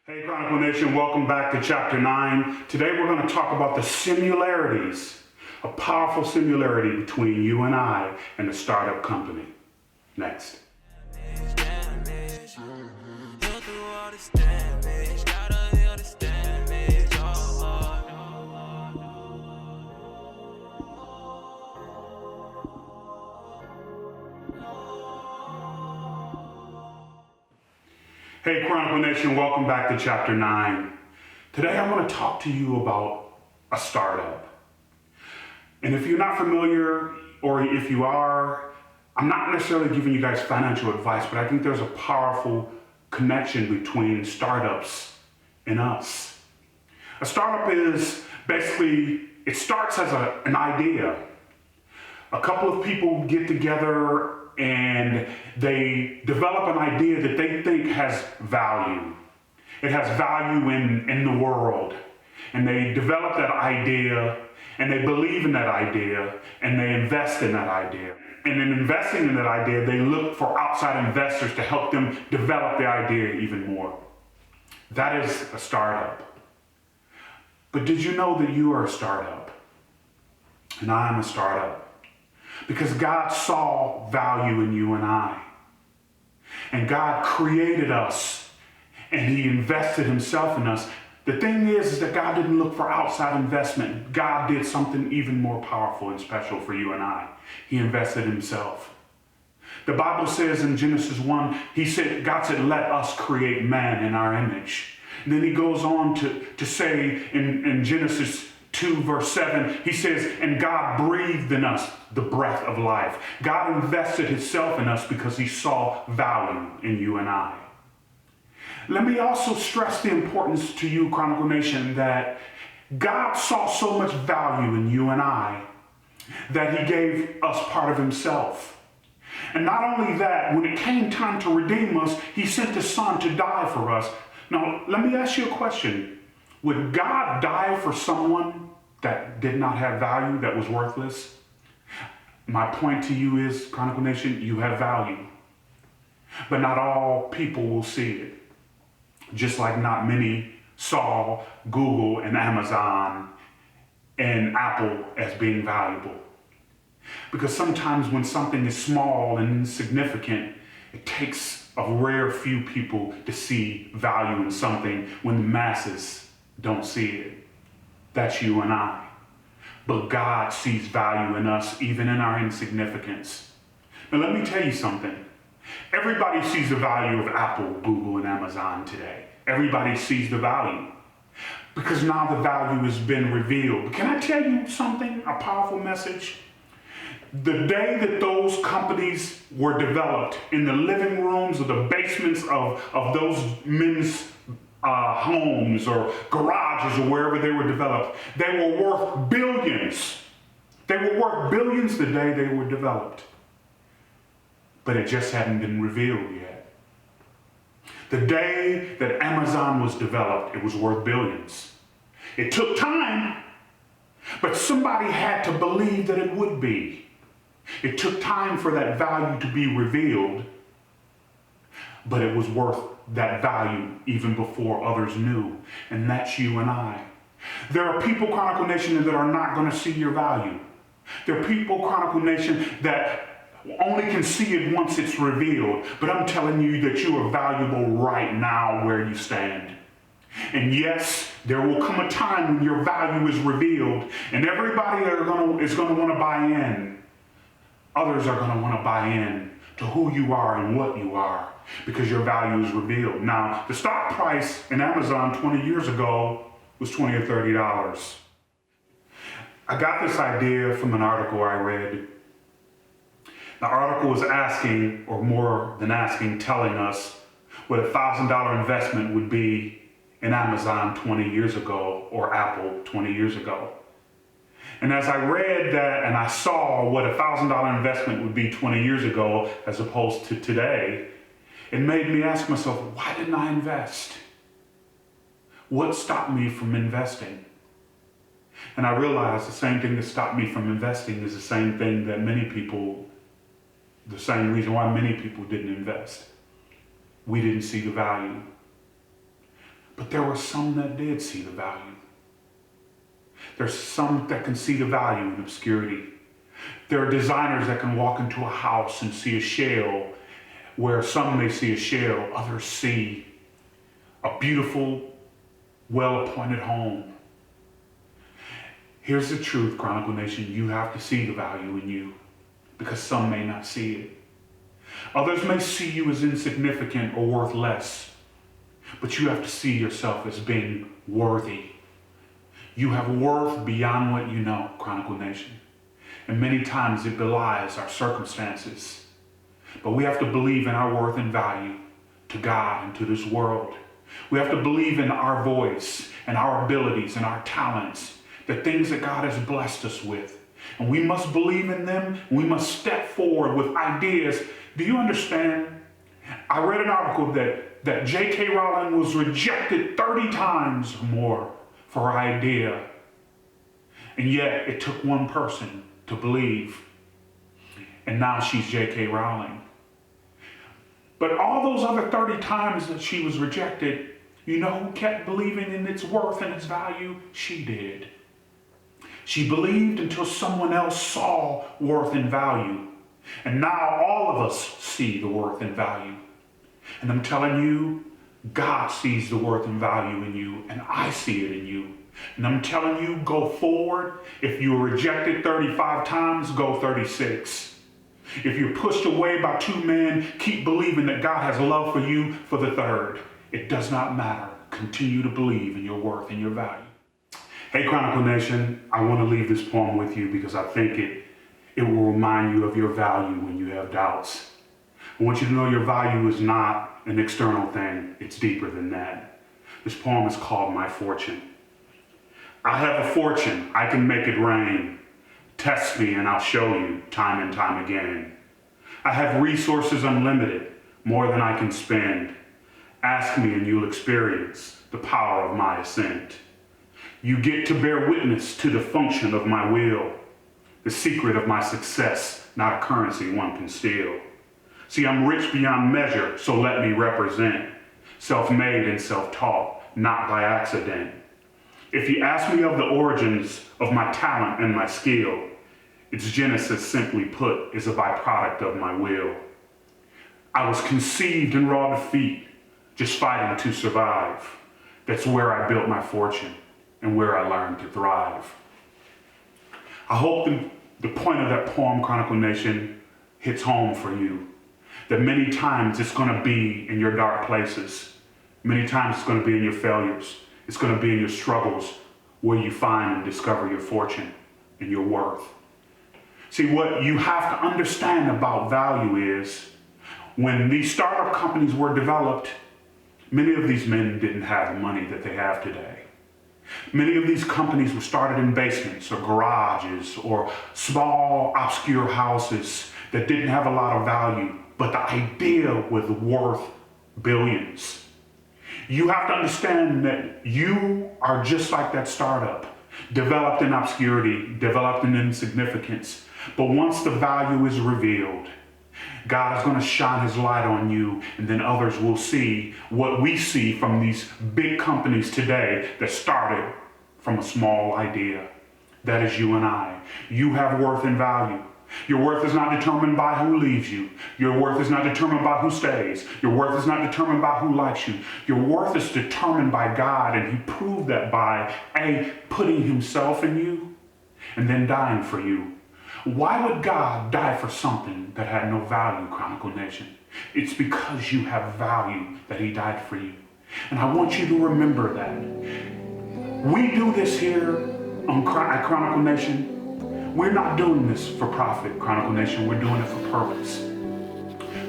Hey Chronicle Nation, welcome back to chapter 9. Today we're going to talk about the similarities, a powerful similarity between you and I and the startup company. Next. Hey Chronicle Nation, welcome back to chapter 9. Today I want to talk to you about a startup. And if you're not familiar, or if you are, I'm not necessarily giving you guys financial advice, but I think there's a powerful connection between startups and us. A startup is basically, it starts as an idea. A couple of people get together and they develop an idea that they think has value. It has value in the world. And they develop that idea and they believe in that idea and they invest in that idea. And in investing in that idea, they look for outside investors to help them develop the idea even more. That is a startup. But did you know that you are a startup? And I am a startup. Because God saw value in you and I. And God created us and He invested Himself in us. The thing is that God didn't look for outside investment. God did something even more powerful and special for you and I. He invested Himself. The Bible says in Genesis 1, God said, let us create man in our image. And then He goes on to say in Genesis 2 verse 7, He says, and God breathed in us the breath of life. God invested Himself in us because He saw value in you and I. Let me also stress the importance to you, Chronicle Nation, that God saw so much value in you and I that He gave us part of Himself. And not only that, when it came time to redeem us, He sent His Son to die for us. Now, let me ask you a question. Would God die for someone that did not have value, that was worthless? My point to you is, Chronicle Nation, you have value. But not all people will see it. Just like not many saw Google and Amazon and Apple as being valuable. Because sometimes when something is small and insignificant, it takes a rare few people to see value in something when the masses don't see it. That's you and I. But God sees value in us, even in our insignificance. Now let me tell you something. Everybody sees the value of Apple, Google, and Amazon today. Everybody sees the value. Because now the value has been revealed. But can I tell you something, a powerful message? The day that those companies were developed in the living rooms or the basements of those men's homes or garages or wherever they were developed, they were worth billions. They were worth billions the day they were developed. But it just hadn't been revealed yet. The day that Amazon was developed, it was worth billions. It took time, but somebody had to believe that it would be. It took time for that value to be revealed, but it was worth that value even before others knew. And that's you and I. There are people, Chronicle Nation, that are not going to see your value. There are people, Chronicle Nation, that only can see it once it's revealed. But I'm telling you that you are valuable right now where you stand. And yes, there will come a time when your value is revealed and everybody is going to want to buy in. Others are going to want to buy in to who you are and what you are because your value is revealed. Now, the stock price in Amazon 20 years ago was $20 or $30. I got this idea from an article I read. The article was asking, or more than asking, telling us what a $1,000 investment would be in Amazon 20 years ago or Apple 20 years ago. And as I read that and I saw what a $1,000 investment would be 20 years ago as opposed to today, it made me ask myself, why didn't I invest? What stopped me from investing? And I realized the same thing that stopped me from investing is the same thing that the same reason why many people didn't invest. We didn't see the value. But there were some that did see the value. There's some that can see the value in obscurity. There are designers that can walk into a house and see a shell, where some may see a shell, others see a beautiful, well-appointed home. Here's the truth, Chronicle Nation. You have to see the value in you, because some may not see it. Others may see you as insignificant or worth less, but you have to see yourself as being worthy. You have worth beyond what you know, Chronicle Nation. And many times it belies our circumstances. But we have to believe in our worth and value to God and to this world. We have to believe in our voice and our abilities and our talents, the things that God has blessed us with. And we must believe in them. We must step forward with ideas. Do you understand? I read an article that J.K. Rowling was rejected 30 times or more for her idea. And yet it took one person to believe. And now she's J.K. Rowling. But all those other 30 times that she was rejected, you know who kept believing in its worth and its value? She did. She believed until someone else saw worth and value. And now all of us see the worth and value. And I'm telling you, God sees the worth and value in you, and I see it in you. And I'm telling you, go forward. If you were rejected 35 times, go 36. If you're pushed away by 2 men, keep believing that God has love for you for the third. It does not matter. Continue to believe in your worth and your value. Hey, Chronicle Nation, I want to leave this poem with you because I think it will remind you of your value when you have doubts. I want you to know your value is not an external thing. It's deeper than that. This poem is called My Fortune. I have a fortune. I can make it rain. Test me and I'll show you time and time again. I have resources unlimited, more than I can spend. Ask me and you'll experience the power of my ascent. You get to bear witness to the function of my will, the secret of my success, not a currency one can steal. See, I'm rich beyond measure, so let me represent. Self-made and self-taught, not by accident. If you ask me of the origins of my talent and my skill, its genesis, simply put, is a byproduct of my will. I was conceived in raw defeat, just fighting to survive. That's where I built my fortune and where I learned to thrive. I hope the point of that poem, Chronicle Nation, hits home for you. That many times it's going to be in your dark places. Many times it's going to be in your failures. It's going to be in your struggles where you find and discover your fortune and your worth. See, what you have to understand about value is when these startup companies were developed, many of these men didn't have the money that they have today. Many of these companies were started in basements or garages or small, obscure houses that didn't have a lot of value, but the idea was worth billions. You have to understand that you are just like that startup, developed in obscurity, developed in insignificance. But once the value is revealed, God is going to shine his light on you, and then others will see what we see from these big companies today that started from a small idea. That is you and I. You have worth and value. Your worth is not determined by who leaves you. Your worth is not determined by who stays. Your worth is not determined by who likes you. Your worth is determined by God, and he proved that by putting himself in you and then dying for you. Why would God die for something that had no value, Chronicle Nation? It's because you have value that he died for you. And I want you to remember that. We do this here at Chronicle Nation. We're not doing this for profit, Chronicle Nation. We're doing it for purpose.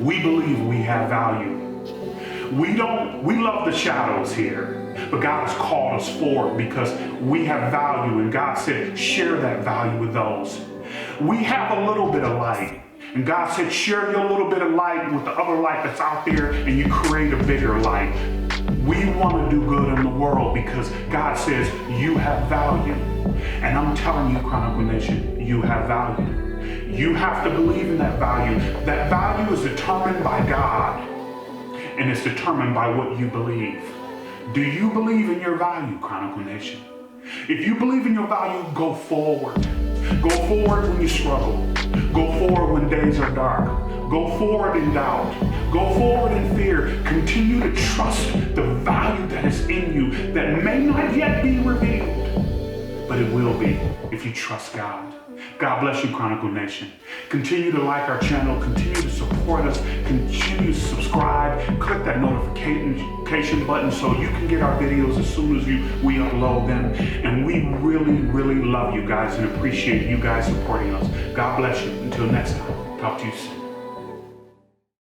We believe we have value. We love the shadows here, but God has called us forward because we have value, and God said, share that value with those. We have a little bit of light, and God said, share your little bit of light with the other light that's out there, and you create a bigger light. We want to do good in the world because God says you have value. And I'm telling you, Chronicle Nation, you have value. You have to believe in that value. That value is determined by God, and it's determined by what you believe. Do you believe in your value, Chronicle Nation? If you believe in your value, go forward. Go forward when you struggle. Go forward when days are dark. Go forward in doubt. Go forward in fear. Continue to trust the value that is in you that may not yet be revealed, but it will be if you trust God. God bless you, Chronicle Nation. Continue to like our channel. Continue to support us. Continue to subscribe. Click that notification button so you can get our videos as soon as we upload them. And we really, really love you guys and appreciate you guys supporting us. God bless you. Until next time, talk to you soon.